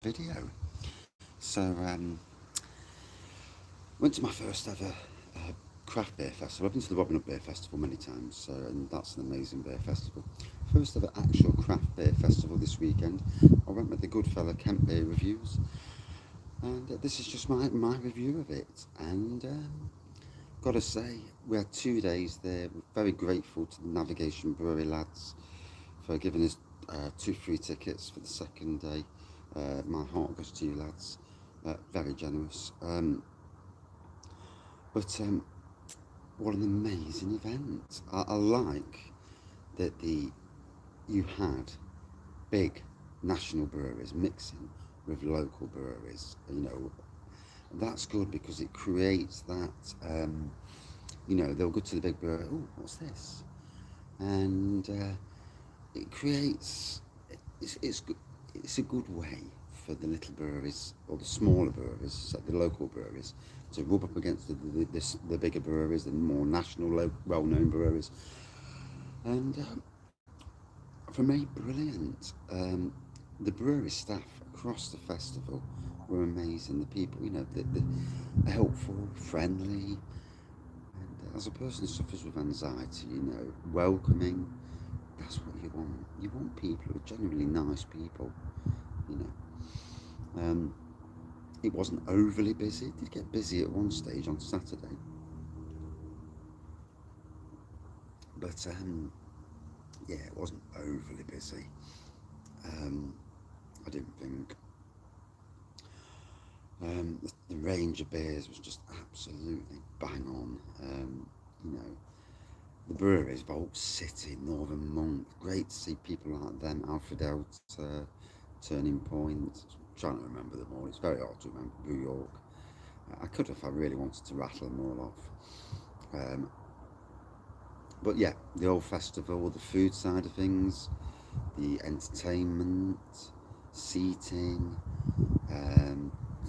video. So, went to my first ever craft beer festival. I've been to the Robin Hood Beer Festival many times, so, and that's an amazing beer festival. First ever actual craft beer festival this weekend. I went with the good fella Kent Beer Reviews, and this is just my review of it. And gotta say, we had 2 days there. We're very grateful to the Navigation Brewery lads for giving us 2 free tickets for the second day. My heart goes to you lads, very generous. But what an amazing event! I like that you had big national breweries mixing with local breweries. That's good because it creates that. They'll go to the big brewery. Oh, what's this? And it creates. It's it's a good way for the little breweries or the smaller breweries, so the local breweries, to rub up against the bigger breweries, the more national, well-known breweries. And for me, brilliant. The brewery staff across the festival were amazing. The people, the helpful, friendly, and as a person who suffers with anxiety, welcoming. That's what you want. You want people who are genuinely nice people. You know, it wasn't overly busy. It did get busy at one stage on Saturday, but yeah, it wasn't overly busy. I didn't think. The range of beers was just absolutely bang on. The breweries, Vault City, Northern Monk. Great to see people like them. Alfred Delta, Turning Point. I'm trying to remember them all. It's very hard to remember. New York. I could if I really wanted to rattle them all off. But yeah, the old festival, the food side of things, the entertainment, seating,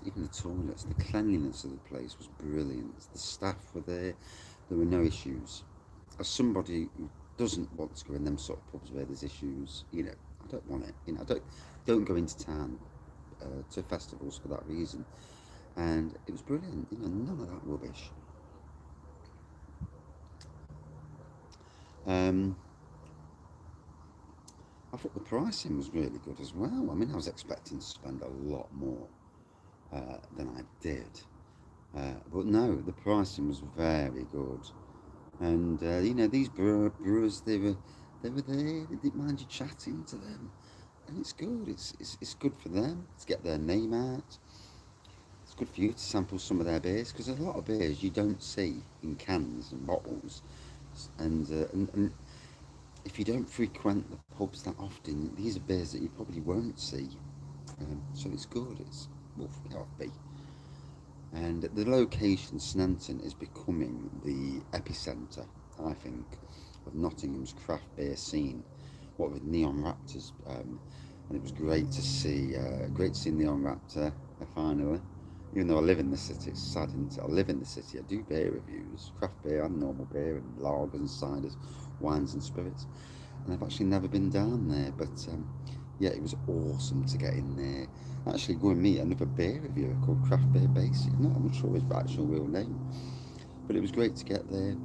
even the toilets, the cleanliness of the place was brilliant. The staff were there. There were no issues. As somebody who doesn't want to go in them sort of pubs where there's issues, I don't want it. I don't go into town to festivals for that reason. And it was brilliant. None of that rubbish. I thought the pricing was really good as well. I mean, I was expecting to spend a lot more than I did, but no, the pricing was very good. And these brewers, they were there. They didn't mind you chatting to them, and it's good. It's good for them to get their name out. It's good for you to sample some of their beers because there's a lot of beers you don't see in cans and bottles, and if you don't frequent the pubs that often, these are beers that you probably won't see. So it's good. It's well, it ought to be. And the location, Snanton, is becoming the epicentre, I think, of Nottingham's craft beer scene. What with Neon Raptors, and it was great to see Neon Raptor finally. Even though I live in the city, it's sad, isn't it? I live in the city. I do beer reviews, craft beer and normal beer, and lagers and ciders, wines and spirits. And I've actually never been down there, but yeah, it was awesome to get in there. Actually, go and meet another beer reviewer called Craft Beer Basic. I'm not sure his actual real name, but it was great to get there.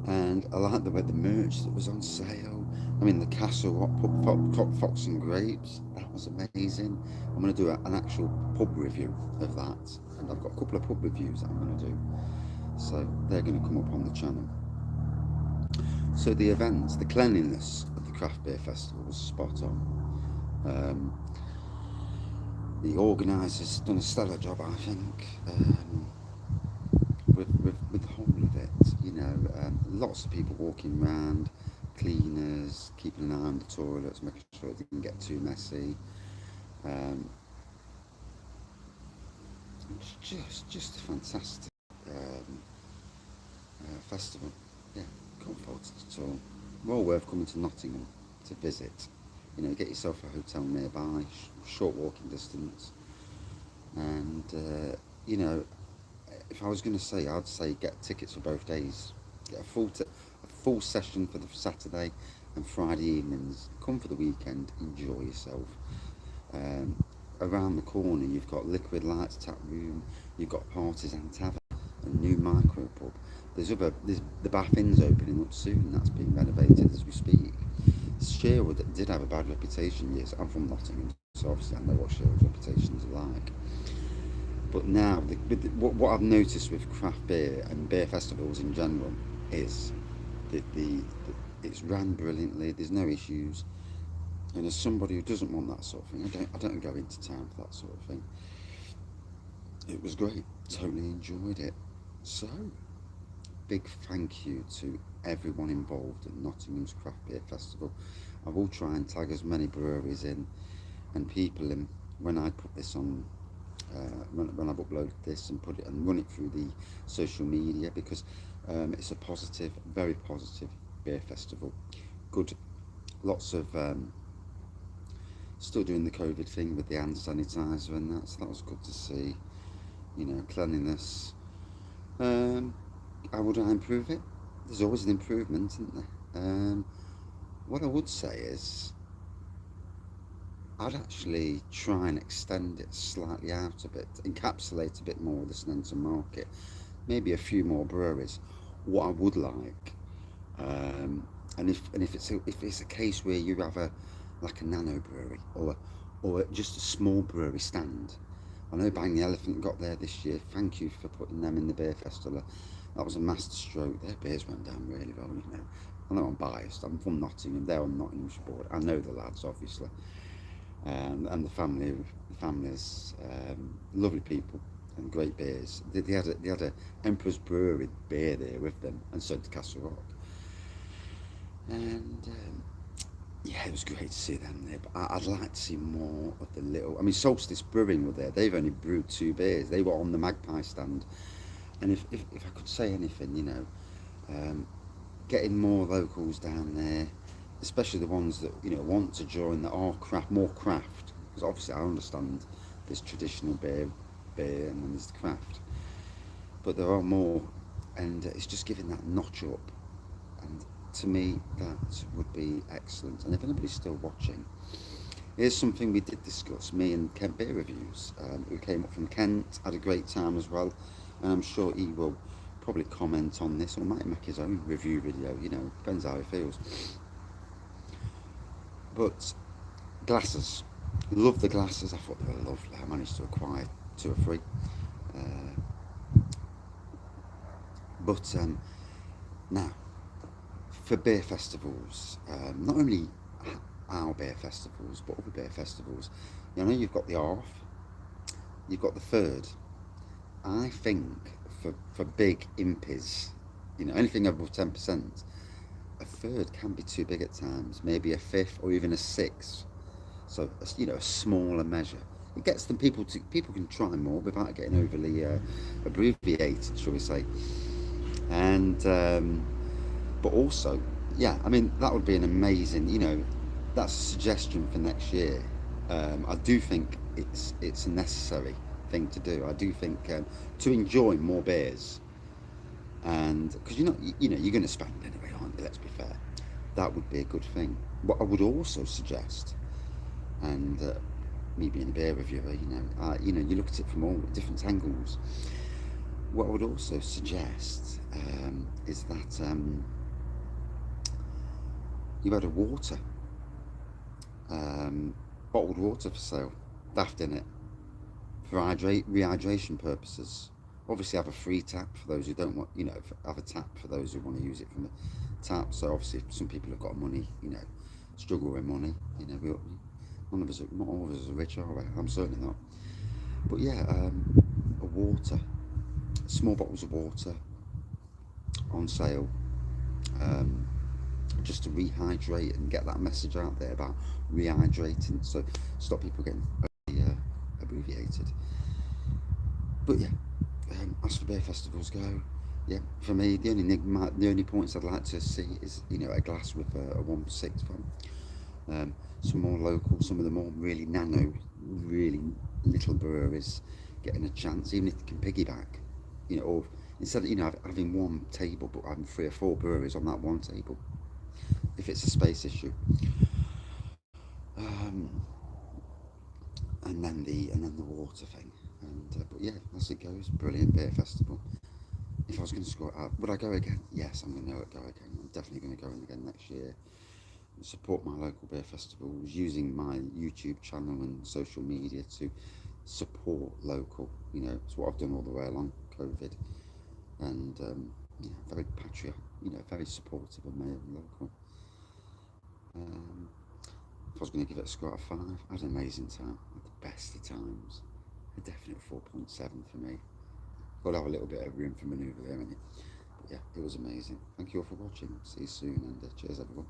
And I liked the merch that was on sale. I mean, the Castle Hot Fox and Grapes, that was amazing. I'm going to do an actual pub review of that, and I've got a couple of pub reviews that I'm going to do, so they're going to come up on the channel. So the events, the cleanliness of the craft beer festival was spot on. The organisers done a stellar job, I think, with the whole of it. Lots of people walking around, cleaners, keeping an eye on the toilets, making sure it didn't get too messy. Just a fantastic festival. Yeah, can't fault it at all. Well worth coming to Nottingham to visit. Get yourself a hotel nearby, short walking distance, and if I was going to say, I'd say get tickets for both days. Get a full session for the Saturday and Friday evenings. Come for the weekend, enjoy yourself. around the corner you've got Liquid Lights Tap Room, you've got Partisan Tavern, a new micro pub. There's the Bath Inn's opening up soon. That's being renovated as we speak. Sherwood did have a bad reputation years. I'm from Nottingham, so obviously I know what Sherwood's reputation is like. But now, what I've noticed with craft beer and beer festivals in general is that it's ran brilliantly. There's no issues. And as somebody who doesn't want that sort of thing, I don't go into town for that sort of thing. It was great. Totally enjoyed it. So, big thank you to everyone involved at Nottingham's Craft Beer Festival. I will try and tag as many breweries in and people in when I put this on, when I've uploaded this and put it and run it through the social media, because it's a positive, very positive beer festival. Good, lots of still doing the COVID thing with the hand sanitizer and that, so that was good to see. You know, cleanliness. How would I improve it? There's always an improvement, isn't there? What I would say is I'd actually try and extend it slightly out a bit, encapsulate a bit more of the Snenton market, maybe a few more breweries. What I would like, and if it's a case where you have like a nano brewery or just a small brewery stand. I know Bang the Elephant got there this year. Thank you for putting them in the beer festival. That was a master stroke. Their beers went down really well, you know. I know I'm biased. I'm from Nottingham. They're on Nottinghamshire board. I know the lads, obviously, and the family's lovely people and great beers. They had a Emperor's Brewery beer there with them, and so did Castle Rock. And yeah, it was great to see them there. But I'd like to see more of the little. I mean, Solstice Brewing were there. They've only brewed 2 beers. They were on the Magpie stand. And if I could say anything, you know, getting more locals down there, especially the ones that, you know, want to join, that are more craft, because obviously I understand there's traditional beer and then there's the craft, but there are more, and it's just giving that notch up, and to me that would be excellent. And if anybody's still watching, here's something we did discuss, me and Kent Beer Reviews, who came up from Kent, had a great time as well, and I'm sure he will probably comment on this or might make his own review video, you know, depends how he feels. But glasses, love the glasses. I thought they were lovely. I managed to acquire 2 or 3. But now, for beer festivals, not only our beer festivals, but other beer festivals, you know, you've got the ARF, you've got the Third. I think for big impies, you know, anything above 10%, a Third can be too big at times, maybe a 5th or even a 6th. So, you know, a smaller measure. It gets them people can try more without getting overly abbreviated, shall we say. And but also, yeah, I mean, that would be an amazing, you know, that's a suggestion for next year. I do think it's a necessary thing to do. I do think to enjoy more beers, and because you know you're going to spend anyway, aren't you? Let's be fair. That would be a good thing. What I would also suggest, and me being a beer reviewer, you know, you look at it from all different angles. What I would also suggest is that you had a water, bottled water for sale, daft in it, for rehydration purposes. Obviously have a free tap for those who don't want, you know, have a tap for those who want to use it from the tap. So obviously some people have got money, you know, struggle with money, you know, not all of us are rich, are we? I'm certainly not. But yeah, a water, small bottles of water on sale, just to rehydrate and get that message out there about rehydrating, so stop people getting abbreviated. But yeah, as for beer festivals go, yeah, for me the only points I'd like to see is, you know, a glass with a 1/6 on. Some more local, some of the more really nano, really little breweries getting a chance, even if they can piggyback, you know, or instead of, you know, having one table but having 3 or 4 breweries on that one table, if it's a space issue. And then the water thing. And but yeah, as it goes, brilliant beer festival. If I was going to score it out, would I go again? Yes, I'm going to go again. I'm definitely going to go in again next year. Support my local beer festivals, using my YouTube channel and social media to support local. You know, it's what I've done all the way along COVID, and yeah, very patriotic. You know, very supportive of my local. If I was going to give it a score out of 5, I had an amazing time. I had the best of times. A definite 4.7 for me. Got to have a little bit of room for manoeuvre there, haven't you? But yeah, it was amazing. Thank you all for watching. See you soon, and cheers everyone.